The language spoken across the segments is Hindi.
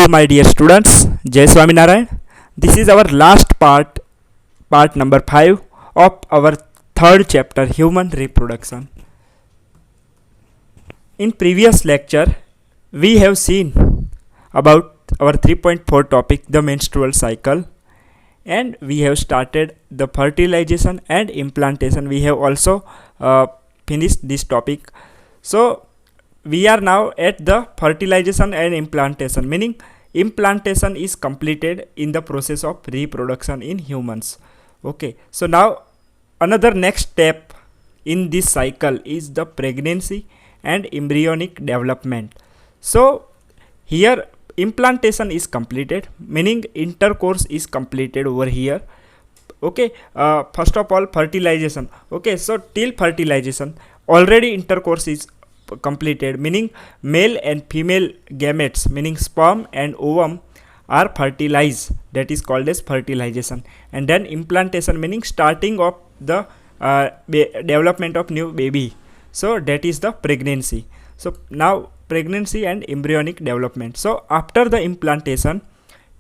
my dear students, Jai Swaminarayan. This is our last part, part number 5 of our third chapter, Human Reproduction. In previous lecture, we have seen about our 3.4 topic, the menstrual cycle, and we have started the fertilization and implantation. We have also finished this topic. So we are now at the fertilization and implantation, meaning implantation is completed in the process of reproduction in humans. Okay, so now another next step in this cycle is the pregnancy and embryonic development. So here implantation is completed, meaning intercourse is completed over here. Okay, first of all fertilization. Okay, so till fertilization already intercourse is completed, meaning male and female gametes, meaning sperm and ovum, are fertilized. That is called as fertilization. And then implantation, meaning starting of the development of new baby. So that is the pregnancy. So now pregnancy and embryonic development. So after the implantation,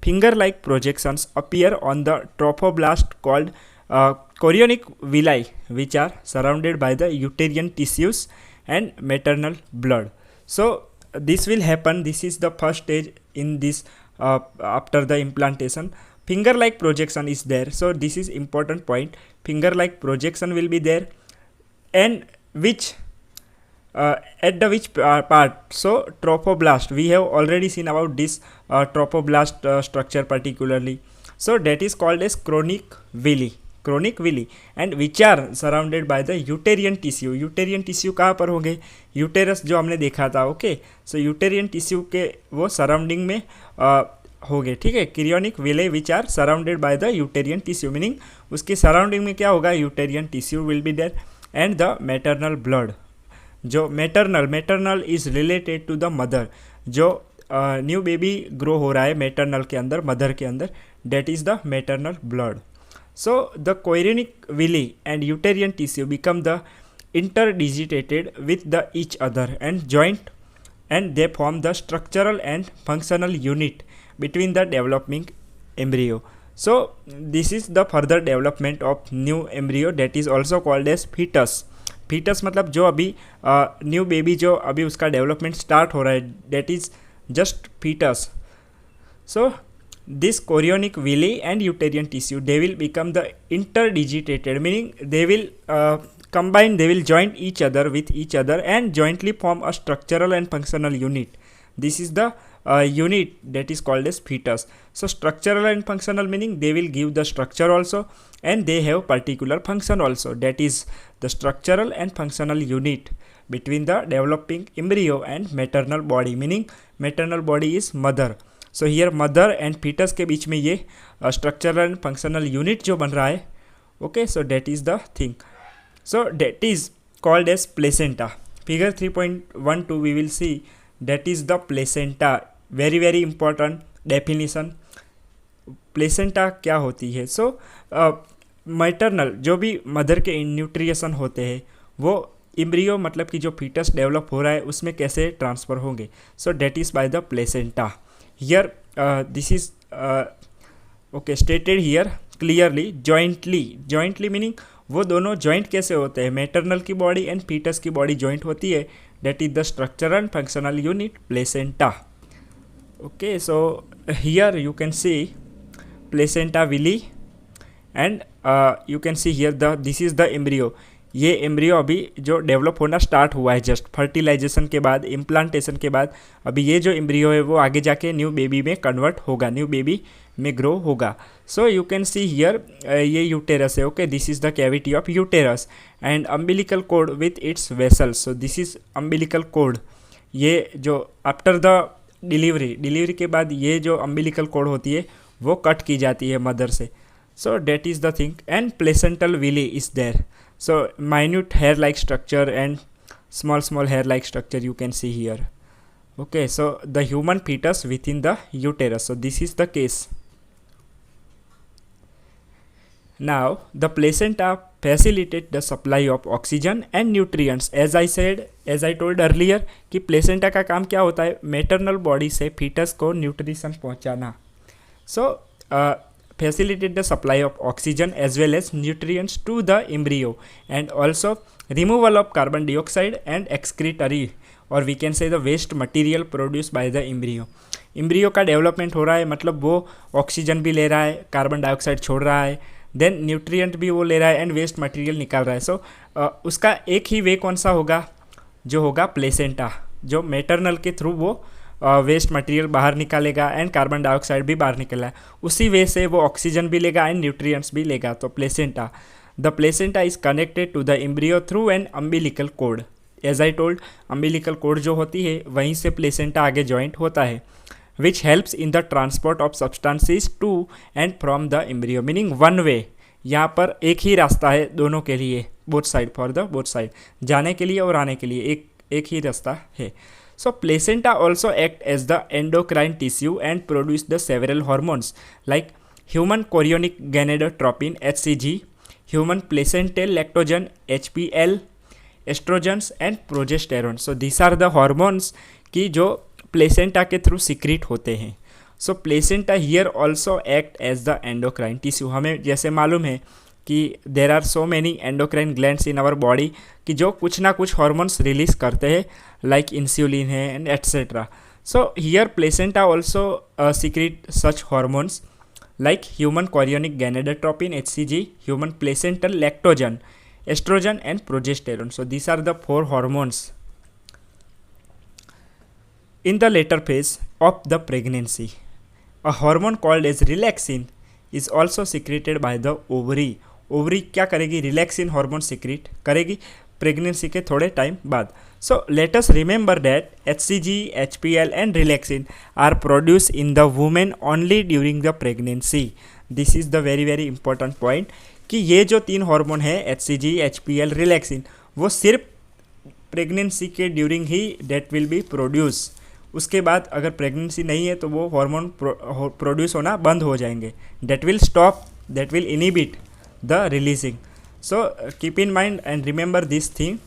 finger-like projections appear on the trophoblast called chorionic villi, which are surrounded by the uterine tissues and maternal blood. So this will happen. This is the first stage in this after the implantation. Finger-like projection is there. So this is important point. Finger-like projection will be there, and which at the which part? So trophoblast. We have already seen about this trophoblast structure particularly. So that is called as chronic villi. Chronic villi, and which are surrounded by the uterine tissue. Uterine tissue कहाँ पर होंगे? यूटेरस जो हमने देखा था. ओके, सो यूटेरियन टिश्यू के वो सराउंडिंग में होंगे. ठीक है, chorionic villi which are surrounded by the uterine tissue, meaning उसकी सराउंडिंग में क्या होगा? Uterine tissue will be there. And the maternal blood, जो maternal is related to the mother. जो न्यू बेबी ग्रो हो रहा है मैटरनल के अंदर, मदर के अंदर, that is the maternal blood. So the chorionic villi and uterine tissue become the interdigitated with the each other and joint, and they form the structural and functional unit between the developing embryo. So this is the further development of new embryo, that is also called as fetus. Fetus मतलब जो अभी न्यू बेबी जो अभी उसका डेवलपमेंट स्टार्ट हो रहा है, that is just fetus. So this chorionic villi and uterine tissue, they will become the interdigitated, meaning they will combine, they will join each other with each other and jointly form a structural and functional unit. This is the unit that is called as fetus. So structural and functional meaning they will give the structure also, and they have particular function also. That is the structural and functional unit between the developing embryo and maternal body, meaning maternal body is mother. So here mother and foetus के बीच में ये स्ट्रक्चरल एंड फंक्शनल यूनिट जो बन रहा है. Okay, so that is the thing. So that is called as placenta. Figure 3.12 we will see that is the placenta. Very very important definition. Placenta क्या होती है? सो मैटरनल जो भी मदर के न्यूट्रिएशन होते हैं वो इम्ब्रियो मतलब कि जो फीटस डेवलप हो रहा है उसमें कैसे ट्रांसफ़र होंगे. So that is by the placenta. Here this is okay stated here clearly. jointly meaning वो दोनों joint कैसे होते हैं? मैटरनल की बॉडी एंड फीटस की बॉडी joint होती है. that is the structural and functional unit placenta. okay, so here you can see placenta villi and you can see here this is the embryo. ये एम्ब्रियो अभी जो डेवलप होना स्टार्ट हुआ है जस्ट फर्टिलाइजेशन के बाद, इम्प्लांटेशन के बाद. अभी ये जो एम्ब्रियो है वो आगे जाके न्यू बेबी में कन्वर्ट होगा, न्यू बेबी में ग्रो होगा. So you can see here ये यूटेरस है. Okay, this is the cavity of uterus and umbilical cord with its vessels. So this is umbilical cord. ये जो आफ्टर द डिलीवरी के बाद ये जो अम्बिलिकल कोड होती है वो कट की जाती है मदर से. So that is the thing. And placental villi is there. So minute hair-like structure and small hair-like structure you can see here. Okay, so the human fetus within the uterus. So this is the case. Now, the placenta facilitate the supply of oxygen and nutrients. As I told earlier कि placenta का काम क्या होता है, maternal body से fetus को nutrition पहुंचाना. So, facilitate the supply of oxygen as well as nutrients to the embryo, and also removal of carbon dioxide and excretory, or we can say the waste material produced by the embryo. Embryo का डेवलपमेंट हो रहा है, मतलब वो ऑक्सीजन भी ले रहा है, कार्बन डाइऑक्साइड छोड़ रहा है, देन न्यूट्रिएंट भी वो ले रहा है एंड वेस्ट मटेरियल निकाल रहा है. सो उसका एक ही वे कौन सा होगा, जो होगा प्लेसेंटा, जो मैटरनल के थ्रू वो वेस्ट मटेरियल बाहर निकालेगा एंड कार्बन डाइऑक्साइड भी बाहर निकल रहा है, उसी वे से वो ऑक्सीजन भी लेगा एंड न्यूट्रिएंट्स भी लेगा. तो placenta, the placenta is connected to the embryo through an umbilical cord. As I told, umbilical cord जो होती है वहीं से प्लेसेंटा आगे जॉइंट होता है, which helps in the transport of substances to and from the embryo, meaning one way. यहाँ पर एक ही रास्ता है दोनों के लिए, both side, for the both side, जाने के लिए और आने के लिए एक ही रास्ता है. So placenta also act as the endocrine tissue and produce the several hormones like human chorionic gonadotropin HCG, human placental lactogen HPL, estrogens and progesterone. So these are the hormones की जो प्लेसेंटा के थ्रू सिक्रीट होते हैं. So placenta here also act as the endocrine tissue. हमें जैसे मालूम है कि there are so many endocrine glands in our body कि जो कुछ ना कुछ हॉर्मोन्स रिलीज करते हैं, लाइक इंसुलिन है and etcetera. So here placenta also secrete such hormones like human chorionic gonadotropin HCG, human placental lactogen, estrogen and progesterone. So these are the 4 hormones. In the later phase of the pregnancy, a hormone called as relaxin is also secreted by the ovary. Ovary क्या करेगी, रिलैक्सिन हार्मोन सिक्रीट करेगी प्रेगनेंसी के थोड़े टाइम बाद. So let us remember that HCG, HPL and relaxin are produce in the women only during the pregnancy. This is the very very important point कि ये जो 3 हार्मोन है HCG, HPL, रिलैक्सिन, वो सिर्फ प्रेगनेंसी के ड्यूरिंग ही डेट विल बी प्रोड्यूस. उसके बाद अगर प्रेगनेंसी नहीं है तो वो हार्मोन प्रोड्यूस होना बंद हो जाएंगे. That will stop, that will inhibit the releasing. So keep in mind and remember this thing.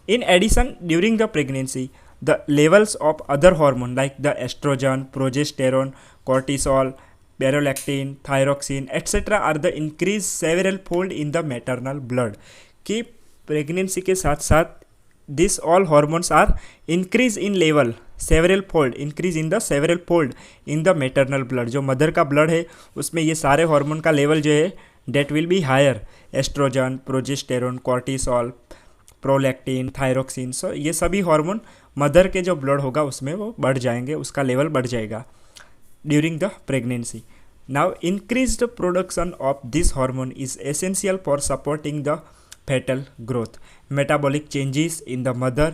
In addition during the pregnancy the levels of other hormone like the estrogen, progesterone, cortisol, prolactin, thyroxine etcetera are the increase several fold in the maternal blood. कि प्रेगनेंसी के साथ साथ this all hormones are increase in level, several fold, increase in the several fold in the maternal blood. जो मदर का ब्लड है उसमें ये सारे हार्मोन का लेवल जो है that will be higher. Estrogen, progesterone, cortisol, prolactin, thyroxine. So ये सभी हार्मोन मदर के जो ब्लड होगा उसमें वो बढ़ जाएंगे, उसका लेवल बढ़ जाएगा during the pregnancy. Now increased production of this hormone is essential for supporting the fetal growth, metabolic changes in the mother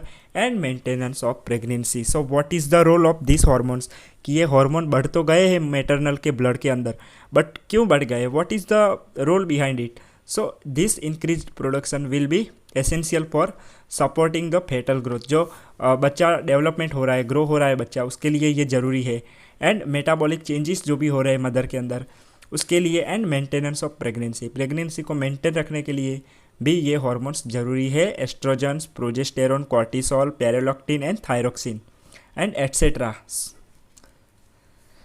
and maintenance of pregnancy. So what is the role of these hormones? कि ये हार्मोन बढ़ तो गए हैं मैटरनल के ब्लड के अंदर, बट क्यों बढ़ गए, what is the role behind it? So this increased production will be essential for supporting the foetal growth. जो बच्चा डेवलपमेंट हो रहा है, ग्रो हो रहा है बच्चा, उसके लिए ये ज़रूरी है. एंड मेटाबॉलिक चेंजेस जो भी हो रहे हैं मदर के अंदर उसके लिए, and maintenance of pregnancy, pregnancy को मेंटेन रखने के लिए भी ये हार्मोन्स जरूरी है. Estrogens, progesterone, cortisol, prolactin and thyroxine and etcetera.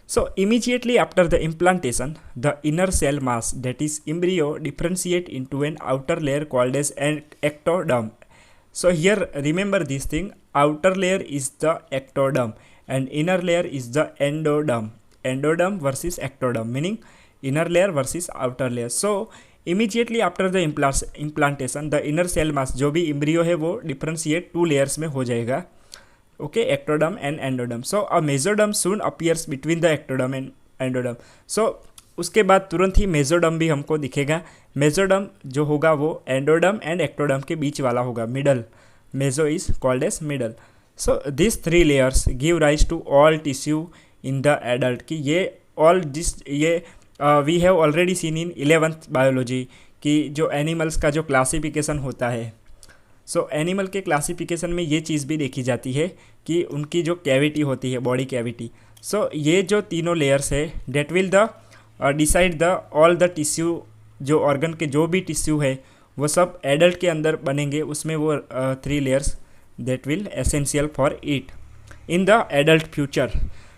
So immediately after the implantation, the inner cell mass, that is embryo, differentiate into an outer layer called as an ectoderm. So here remember this thing, outer layer is the ectoderm and inner layer is the endoderm. Endoderm versus ectoderm, meaning inner layer versus outer layer. So immediately after the implantation, the inner cell mass जो भी embryo है वो differentiate 2 layers में हो जाएगा. Okay, ectoderm and endoderm. So a mesoderm soon appears between the ectoderm and endoderm. So उसके बाद तुरंत ही मेसोडर्म भी हमको दिखेगा. मेसोडर्म जो होगा वो एंडोडर्म एंड एक्टोडर्म के बीच वाला होगा, middle. Meso is called as middle. So this 3 layers give rise to all tissue in the adult. कि ये ऑल दिस ये we have already seen in 11th biology कि जो एनिमल्स का जो क्लासिफिकेशन होता है. सो एनिमल के क्लासिफिकेशन में ये चीज़ भी देखी जाती है कि उनकी जो कैविटी होती है, बॉडी कैविटी. सो ये जो तीनों लेयर्स है that will the decide the all the tissue जो ऑर्गन के जो भी टिश्यू है वो सब एडल्ट के अंदर बनेंगे, उसमें वो 3 layers that will essential for it in the adult future.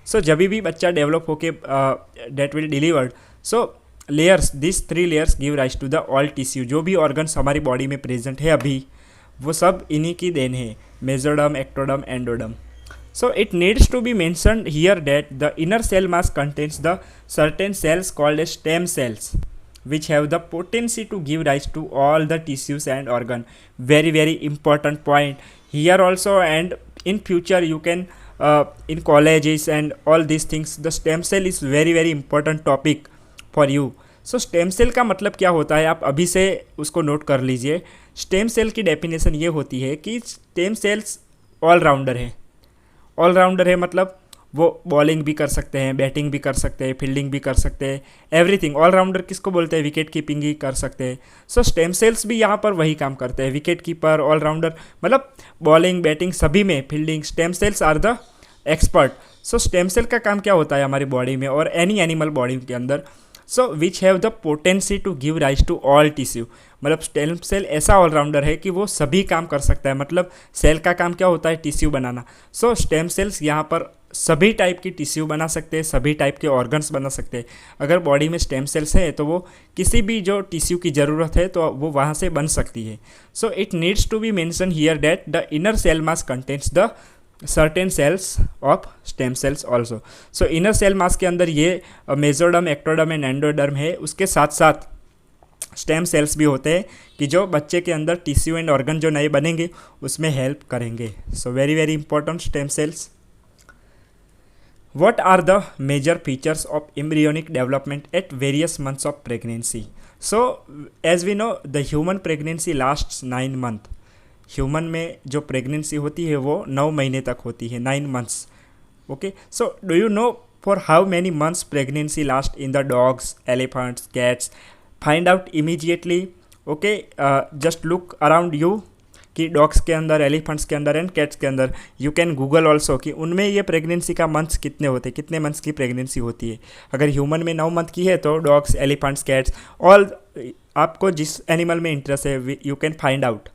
So जब भी बच्चा डेवलप होके that will delivered, so layers this 3 layers give rise to the all tissue. जो भी ऑर्गन्स हमारी बॉडी में प्रेजेंट है अभी, वो सब इन्हीं की देन है, mesoderm, ectoderm, endoderm. So it needs to be mentioned here that the inner cell mass contains the certain cells called as stem cells, which have the potency to give rise to all the tissues and organ. Very very important point here also, and in future you can in colleges and all these things, the stem cell is very very important topic for you. So stem cell का मतलब क्या होता है, आप अभी से उसको नोट कर लीजिए। स्टेम सेल की डेफिनेशन ये होती है कि स्टेम सेल्स ऑलराउंडर है। ऑलराउंडर है मतलब वो बॉलिंग भी कर सकते हैं, बैटिंग भी कर सकते हैं, फील्डिंग भी कर सकते हैं, एवरीथिंग। ऑलराउंडर किसको बोलते हैं, विकेट कीपिंग ही कर सकते हैं। सो स्टेम सेल्स भी यहाँ पर वही काम करते हैं, विकेट कीपर, ऑलराउंडर, मतलब बॉलिंग, बैटिंग सभी में, fielding, stem cells are the expert. So stem cell का काम क्या होता है हमारी बॉडी में और एनी एनिमल बॉडी के अंदर, so which have the potency to give rise to all tissue. मतलब स्टेम सेल ऐसा ऑलराउंडर है कि वो सभी काम कर सकता है। मतलब सेल का काम क्या होता है, टिश्यू बनाना। सो स्टेम सेल्स यहाँ पर सभी टाइप की टिश्यू बना सकते हैं, सभी टाइप के ऑर्गन्स बना सकते हैं। अगर बॉडी में स्टेम सेल्स है तो वो किसी भी जो टिश्यू की ज़रूरत है तो वो वहाँ से बन सकती है। So it needs to be mention here that the inner cell mass contents the certain cells of stem cells also. So inner cell mass के अंदर ये मेसोडर्म, एक्टोडर्म एंड एंडोडर्म है। उसके साथ साथ स्टेम सेल्स भी होते हैं कि जो बच्चे के अंदर टिश्यू एंड ऑर्गन जो नए बनेंगे उसमें हेल्प करेंगे। So very very important stem cells. What are the major features of embryonic development at various months of pregnancy? So as we know, the human pregnancy lasts 9 months. Human में जो प्रेगनेंसी होती है वो 9 महीने तक होती है, 9 months. Okay, so do you know for how many months pregnancy last in the dogs, elephants, cats? Find out immediately. Okay, just look around you कि डॉग्स के अंदर, एलिफेंट्स के अंदर एंड कैट्स के अंदर, यू कैन गूगल ऑल्सो कि उनमें ये प्रेगनेंसी का मंथ्स कितने होते हैं, कितने मंथ्स की प्रेगनेंसी होती है। अगर ह्यूमन में 9 मंथ की है तो डॉग्स, एलिफेंट्स, कैट्स, ऑल आपको जिस एनिमल में इंटरेस्ट है you can find out.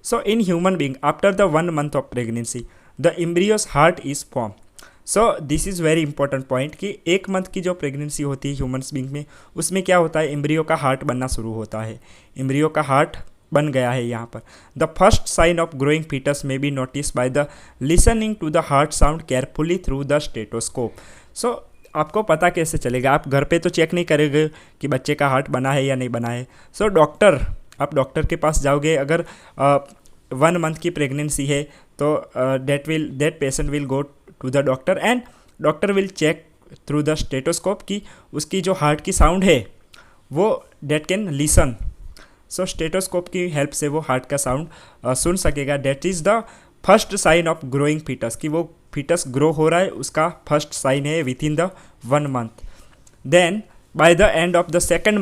So in human being, after the 1 month of pregnancy, the embryo's heart is formed. So this is very important point कि 1 मंथ की जो प्रेगनेंसी होती है ह्यूमन्स बींग में, उसमें क्या होता है, एम्ब्रियो का हार्ट बनना शुरू होता है। एम्ब्रियो का हार्ट बन गया है यहाँ पर। The first sign of growing fetus may be notice by the listening to the heart sound carefully through the stethoscope. So आपको पता कैसे चलेगा, आप घर पे तो चेक नहीं करेंगे कि बच्चे का हार्ट बना है या नहीं बना है। सो आप डॉक्टर के पास जाओगे, अगर 1 मंथ की प्रेगनेंसी है तो that patient will go to the doctor and doctor will check through the stethoscope कि उसकी जो हार्ट की साउंड है वो that can listen. So stethoscope की हेल्प से वो हार्ट का साउंड सुन सकेगा। That is the first sign of growing foetus, कि वो फीटस ग्रो हो रहा है, उसका फर्स्ट साइन है within the 1 month. Then by the end of the second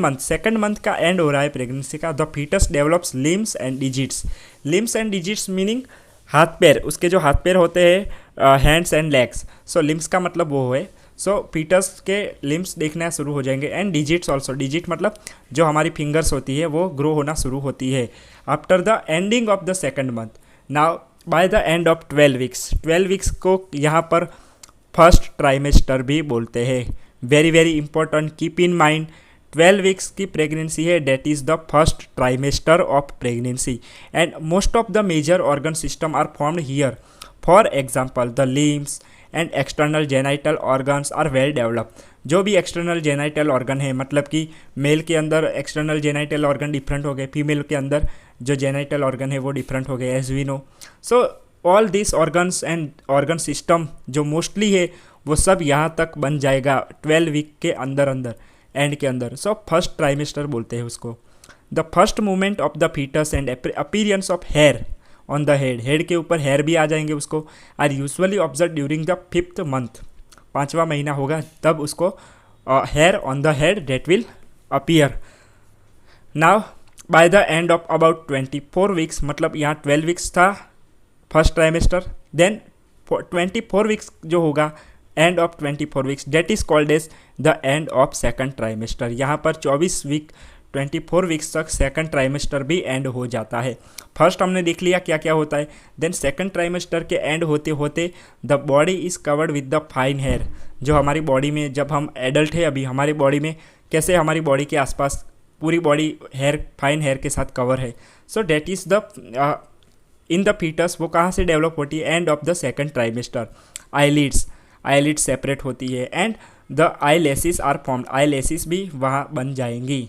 month का एंड हो रहा है प्रेगनेंसी का, the foetus develops limbs and digits. Limbs and digits meaning हाथ पैर, उसके जो हाथ पैर होते हैं, hands and legs. So limbs का मतलब वो है। सो फीटस के लिम्स देखना शुरू हो जाएंगे एंड डिजिट्स ऑल्सो। डिजिट मतलब जो हमारी फिंगर्स होती है वो ग्रो होना शुरू होती है after the ending of the second month. Now by the end of 12 weeks, 12 weeks को यहाँ पर फर्स्ट ट्राइमेस्टर भी बोलते हैं। Very very important, keep in mind, 12 weeks की प्रेगनेंसी है, that is the first trimester of pregnancy and most of the major organ system are formed here. For example the limbs and external genital organs are well developed. जो भी एक्सटर्नल जेनाइटल ऑर्गन है, मतलब कि मेल के अंदर एक्सटर्नल जेनाइटल ऑर्गन डिफरेंट हो गए, फीमेल के अंदर जो जेनाइटल ऑर्गन है वो डिफरेंट हो गए, as we know. So all this organs and organ system जो मोस्टली है वो सब यहाँ तक बन जाएगा 12 वीक के अंदर एंड के अंदर। सो फर्स्ट ट्राइमेस्टर बोलते हैं उसको। The first movement of the fetus and appearance of hair on the head के ऊपर हेयर भी आ जाएंगे उसको, are usually observe during the 5th month. 5वां महीना होगा तब उसको hair on the head that will appear. Now by the end of about 24 weeks, मतलब यहाँ 12 वीक्स था फर्स्ट ट्राइमेस्टर, देन 24 वीक्स जो होगा, end of 24 weeks, that is called as the end of second trimester. यहाँ पर 24 वीक 24 वीक्स तक सेकंड ट्राइमेस्टर भी एंड हो जाता है। फर्स्ट हमने देख लिया क्या क्या होता है, देन सेकंड ट्राइमेस्टर के एंड होते होते the body is covered with the fine hair. जो हमारी बॉडी में, जब हम एडल्ट है अभी, हमारी बॉडी में कैसे हमारी बॉडी के आसपास पूरी बॉडी हेयर, फाइन हेयर के साथ कवर है। So that is the in the fetus, वो कहाँ से डेवलप होती है, and of the second trimester. Eyelids separate होती है and the eyelashes are formed, eyelashes भी वहाँ बन जाएंगी।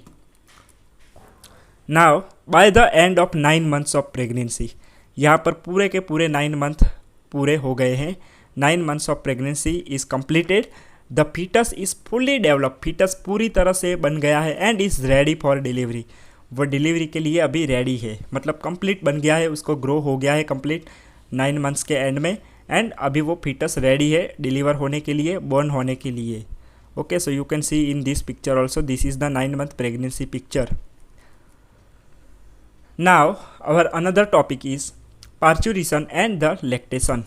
Now by the end of 9 months of pregnancy, यहाँ पर पूरे के पूरे 9 मंथ पूरे हो गए हैं। 9 months of pregnancy is completed, the foetus is fully develop, foetus पूरी तरह से बन गया है and is ready for delivery, वो डिलीवरी के लिए अभी रेडी है, मतलब कंप्लीट बन गया है, उसको ग्रो हो गया है कंप्लीट 9 मंथ्स के एंड में, एंड अभी वो फीटस रेडी है डिलीवर होने के लिए, बॉर्न होने के लिए। Okay, so you can see in this picture also, this is the 9 month pregnancy picture. Now our another topic is parturition and the lactation.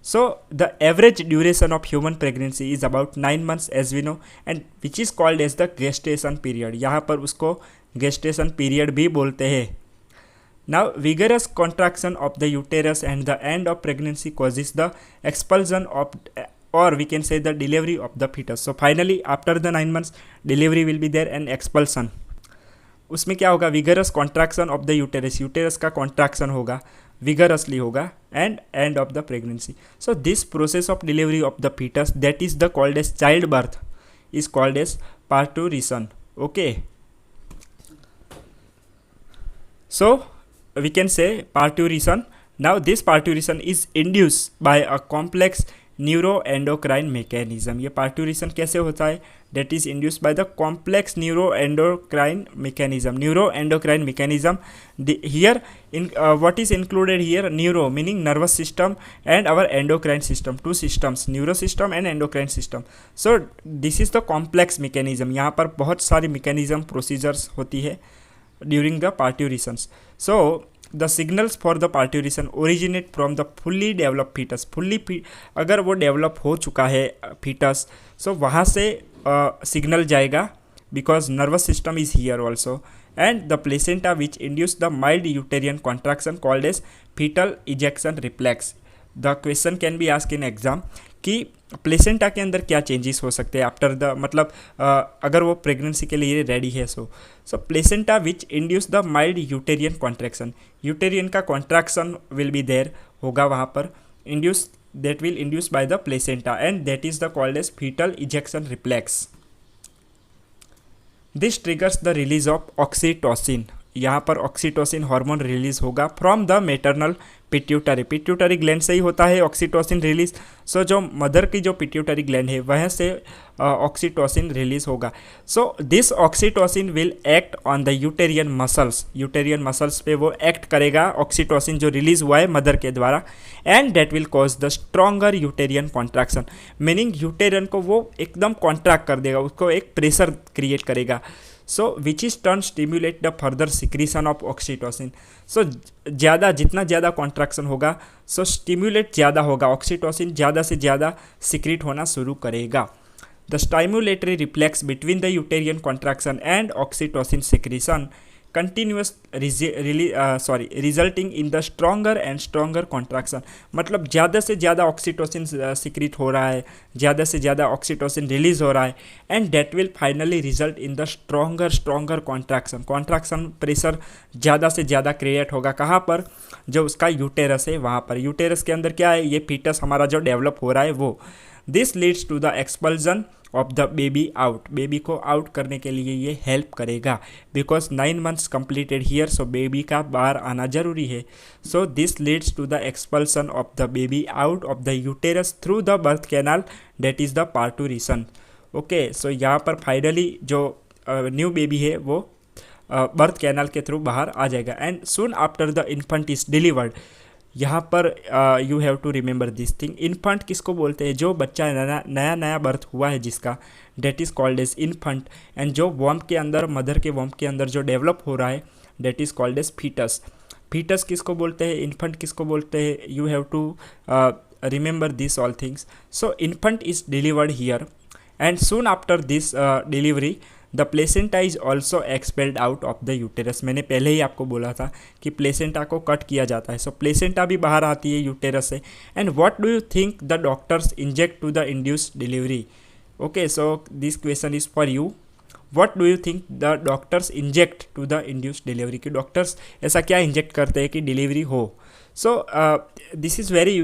So the average duration of human pregnancy is about 9 months as we know, and which is called as the gestation period. यहाँ पर उसको gestation period भी बोलते हैं। Now vigorous contraction of the uterus and the end of pregnancy causes the expulsion of, or we can say the delivery of the fetus. So finally after the 9 months delivery will be there and expulsion. उसमें क्या होगा, vigorous contraction of the uterus, uterus का कॉन्ट्रैक्शन होगा, विगरसली होगा, and end of the pregnancy. So this process of delivery of the fetus that is the called as child birth is called as parturition. Okay, so we can say parturition. Now this parturition is induce by a complex neuro endocrine mechanism. ये पार्टूरिशन कैसे होता है, that is induced by the complex neuro endocrine mechanism, neuro endocrine mechanism. Here in what is included here, neuro meaning nervous system and our endocrine system, two systems, neuro system and endocrine system. So this is the complex mechanism, यहाँ पर बहुत सारी मैकेनिज्म प्रोसीजर्स होती है during the parturitions. So the signals for the parturition originate from the fully develop fetus, अगर वो डेवलप हो चुका है फीटस, सो वहाँ से सिग्नल जाएगा, because nervous system is here also, and the placenta which induce the mild uterine contraction called as fetal ejection reflex. The question can be ask in exam कि प्लेसेंटा के अंदर क्या चेंजेस हो सकते हैं आफ्टर द, मतलब अगर वो प्रेगनेंसी के लिए रेडी है। So placenta which induce the mild uterine contraction, uterine का कॉन्ट्रैक्शन विल बी देयर होगा वहाँ पर, induce that will induced by the placenta, and that is the called as fetal ejection reflex. This triggers the release of oxytocin. यहाँ पर ऑक्सीटोसिन हार्मोन रिलीज होगा from the maternal pituitary, pituitary gland से ही होता है ऑक्सीटोसिन रिलीज। सो जो मदर की जो पिट्यूटरी ग्लैंड है वह से ऑक्सीटोसिन रिलीज होगा। So this oxytocin will act on the uterine muscles, uterine muscles पे वो एक्ट करेगा ऑक्सीटोसिन जो रिलीज हुआ है मदर के द्वारा, and that will cause the stronger uterine contraction, meaning uterine को वो एकदम कॉन्ट्रैक्ट कर देगा, उसको एक प्रेशर क्रिएट करेगा। So which is turn stimulate the further secretion of oxytocin. So ज़्यादा, जितना ज़्यादा कॉन्ट्रैक्शन होगा सो स्टिम्युलेट ज़्यादा होगा, ऑक्सीटोसिन ज़्यादा से ज़्यादा सिक्रीट होना शुरू करेगा। The stimulatory reflex between the uterine contraction and oxytocin secretion continues resulting in the stronger and stronger contraction, मतलब ज़्यादा से ज़्यादा ऑक्सीटोसिन सिक्रीट हो रहा है, ज़्यादा से ज़्यादा ऑक्सीटोसिन रिलीज हो रहा है, and that will finally result in the stronger contraction, contraction pressure ज़्यादा से ज़्यादा क्रिएट होगा। कहाँ पर, जो उसका यूटेरस है वहाँ पर, यूटेरस के अंदर क्या है, ये फीटस हमारा जो डेवलप हो रहा है वो। This leads to the expulsion of the baby out, baby को आउट करने के लिए ये हेल्प करेगा, because 9 months completed here, so baby का बाहर आना जरूरी है। So this leads to the expulsion of the baby out of the uterus through the birth canal, that is the parturition. Okay, so यहाँ पर फाइनली जो न्यू बेबी है वो बर्थ कैनाल के थ्रू बाहर आ जाएगा, and soon after the infant is delivered. यहाँ पर you have to remember this thing, infant किसको बोलते हैं, जो बच्चा नया बर्थ हुआ है जिसका, that is called as infant, and जो वॉम्ब के अंदर, मदर के वॉम्ब के अंदर जो डेवलप हो रहा है, that is called as foetus. Foetus किसको बोलते हैं, इन्फेंट किसको बोलते हैं, you have to remember this all things. So infant is delivered here, and soon after this delivery the placenta is also expelled out of the uterus. मैंने पहले ही आपको बोला था कि प्लेसेंटा को कट किया जाता है, सो प्लेसेंटा भी बाहर आती है यूटेरस से। And what do you think the doctors inject to the induced delivery? Okay, so this question is for you. What do you think the doctors inject to the induced delivery? कि डॉक्टर्स ऐसा क्या इंजेक्ट करते हैं कि डिलीवरी हो? So this is very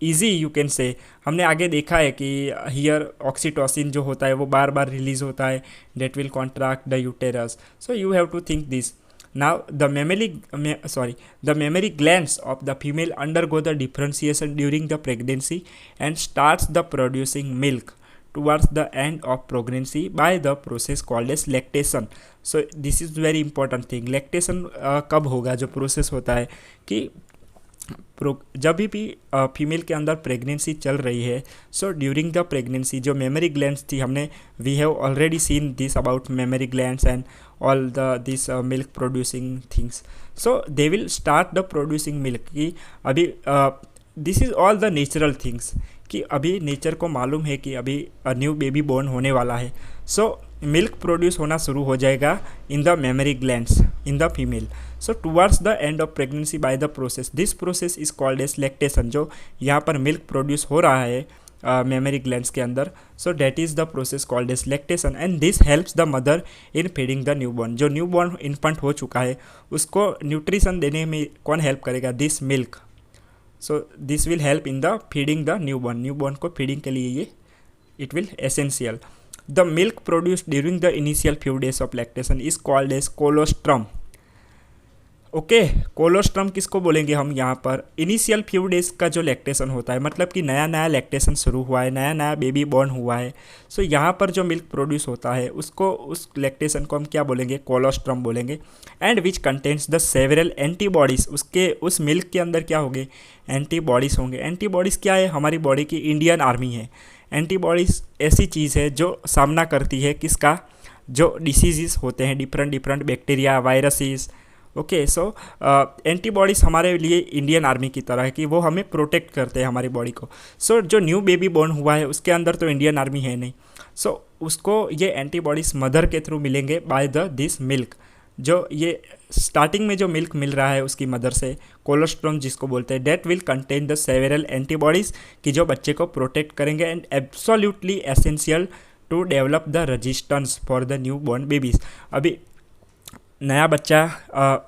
easy, you can say. हमने आगे देखा है कि हियर ऑक्सीटोसिन जो होता है वो बार बार रिलीज होता है, that will contract the uterus. So you have to think this. Now the mammary glands of the female undergo the differentiation during the pregnancy and starts the producing milk towards the end of pregnancy by the process called as lactation. So this is very important thing. lactation कब होगा? जो प्रोसेस होता है कि जब भी फीमेल के अंदर प्रेगनेंसी चल रही है, सो ड्यूरिंग द प्रेगनेंसी जो मेमरी ग्लैंड्स थी, हमने we have already seen this about mammary glands and all the this milk producing things. So they will start the producing milk की अभी this is all the natural things कि अभी नेचर को मालूम है कि अभी न्यू बेबी बोर्न होने वाला है। सो मिल्क प्रोड्यूस होना शुरू हो जाएगा in the mammary glands in the female. So towards the end of pregnancy by the process, this process is called as lactation. जो यहाँ पर मिल्क प्रोड्यूस हो रहा है मेमरी ग्लैंड्स के अंदर, so that is the process called as lactation and this helps the mother in feeding the newborn. जो न्यूबॉर्न इन्फेंट हो चुका है उसको न्यूट्रिशन देने में कौन हेल्प करेगा? This milk. So this will help in the feeding the newborn को फीडिंग के लिए ये it will essential. The milk produced during the initial few days of lactation is called as colostrum. Okay, colostrum किसको बोलेंगे हम यहाँ पर? इनिशियल फ्यू डेज का जो लैक्टेशन होता है, मतलब कि नया नया लैक्टेशन शुरू हुआ है, नया नया बेबी बॉर्न हुआ है। सो यहाँ पर जो मिल्क प्रोड्यूस होता है उसको, उस लैक्टेशन को हम क्या बोलेंगे? कोलोस्ट्रम बोलेंगे। And which contents the several antibodies, उसके उस मिल्क के अंदर क्या होंगे? एंटीबॉडीज़ होंगे। एंटीबॉडीज़ क्या है? हमारी बॉडी की इंडियन आर्मी है। एंटीबॉडीज़ ऐसी चीज़ है जो सामना करती है किसका? जो डिसीज़ होते हैं, डिफरेंट बैक्टीरिया, वायरसेस। ओके, सो एंटीबॉडीज़ हमारे लिए इंडियन आर्मी की तरह है कि वो हमें प्रोटेक्ट करते हैं हमारी बॉडी को। सो जो न्यू बेबी बॉर्न हुआ है उसके अंदर तो इंडियन आर्मी है नहीं, सो उसको ये एंटीबॉडीज़ मदर के थ्रू मिलेंगे बाय द दिस मिल्क। जो ये स्टार्टिंग में जो मिल्क मिल रहा है उसकी मदर से, कोलोस्ट्रम जिसको बोलते हैं, that will contain the several antibodies कि जो बच्चे को प्रोटेक्ट करेंगे and absolutely essential to develop the resistance for the newborn babies. अभी नया बच्चा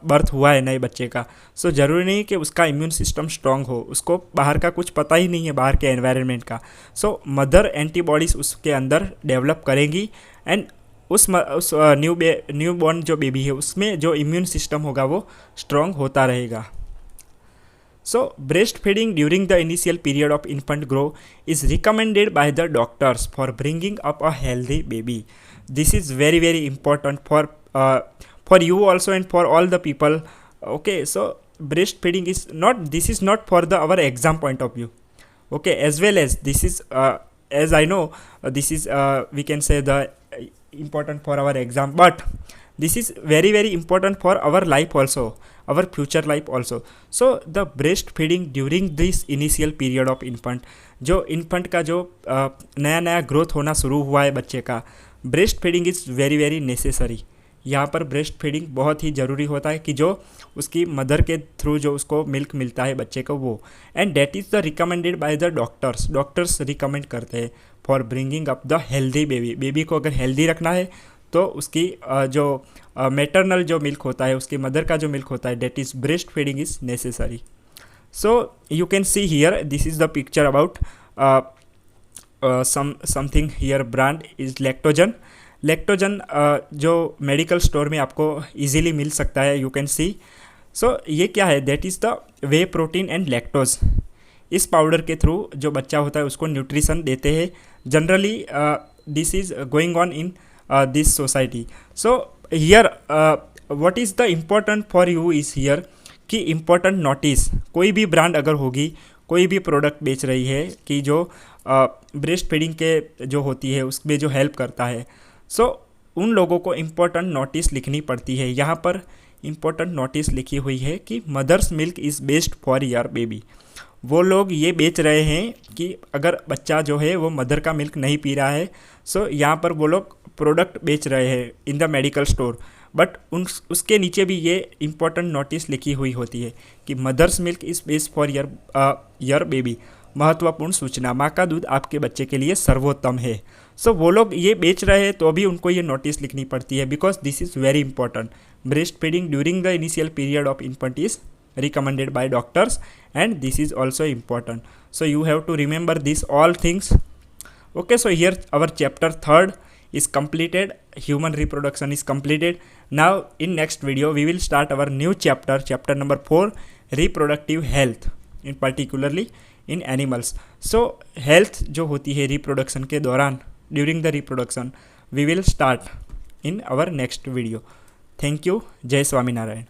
बर्थ हुआ है नए बच्चे का, सो ज़रूरी नहीं कि उसका इम्यून सिस्टम स्ट्रांग हो, उसको बाहर का कुछ पता ही नहीं है, बाहर के एनवायरनमेंट का। सो मदर एंटीबॉडीज़ उसके अंदर डेवलप करेंगी एंड उस न्यू बॉर्न जो बेबी है उसमें जो इम्यून सिस्टम होगा वो स्ट्रांग होता रहेगा। सो breast feeding during the initial period of infant grow is recommended by the doctors for bringing up a healthy baby. This is very very important for you also and for all the people. Okay, so breastfeeding is not, this is not for the our exam point of view. Okay, as well as this is as I know this is we can say the important for our exam, but this is very very important for our life also, our future life also. So the breastfeeding during this initial period of infant, जो infant का जो नया नया ग्रोथ होना शुरू हुआ है बच्चे का, breast feeding is very very necessary. यहाँ पर ब्रेस्ट फीडिंग बहुत ही ज़रूरी होता है कि जो उसकी मदर के थ्रू जो उसको मिल्क मिलता है बच्चे को वो, and date is the recommended by the doctors recommend करते हैं for bringing up the healthy baby को अगर हेल्दी रखना है तो उसकी जो मेटरनल जो मिल्क होता है, उसकी मदर का जो मिल्क होता है, that is breast feeding is necessary. So you can see here, this is the picture about something here, brand is lactogen. Lactogen जो मेडिकल स्टोर में आपको इजीली मिल सकता है, यू कैन सी। सो ये क्या है? That is the way protein and lactose. इस पाउडर के थ्रू जो बच्चा होता है उसको न्यूट्रिशन देते हैं। Generally this is going on in this society. So here what is the important for you is here कि इम्पोर्टेंट नोटिस, कोई भी ब्रांड अगर होगी, कोई भी प्रोडक्ट बेच रही है कि जो ब्रेस्ट फीडिंग के जो होती है उसमें जो हेल्प करता है, सो उन लोगों को इम्पोर्टेंट नोटिस लिखनी पड़ती है। यहाँ पर इम्पोर्टेंट नोटिस लिखी हुई है कि mother's milk is best for your baby. वो लोग ये बेच रहे हैं कि अगर बच्चा जो है वो मदर का मिल्क नहीं पी रहा है, सो यहाँ पर वो लोग प्रोडक्ट बेच रहे हैं in the medical store, but उसके नीचे भी ये इम्पोर्टेंट नोटिस लिखी हुई होती है कि mother's milk is best for your baby. महत्वपूर्ण सूचना, माँ का दूध आपके बच्चे के लिए सर्वोत्तम है। सो वो लोग ये बेच रहे हैं तो भी उनको ये नोटिस लिखनी पड़ती है, because this is very important. Breast feeding during the initial period of infant is recommended by doctors, and this is also important, so you have to remember these all things. Okay, so here our chapter 3rd is completed, human reproduction is completed. Now in next video we will start our new chapter, chapter number 4, reproductive health, in particularly in animals. So health जो होती है reproduction के दौरान, during the reproduction, we will start in our next video. Thank you. जय स्वामीनारायण.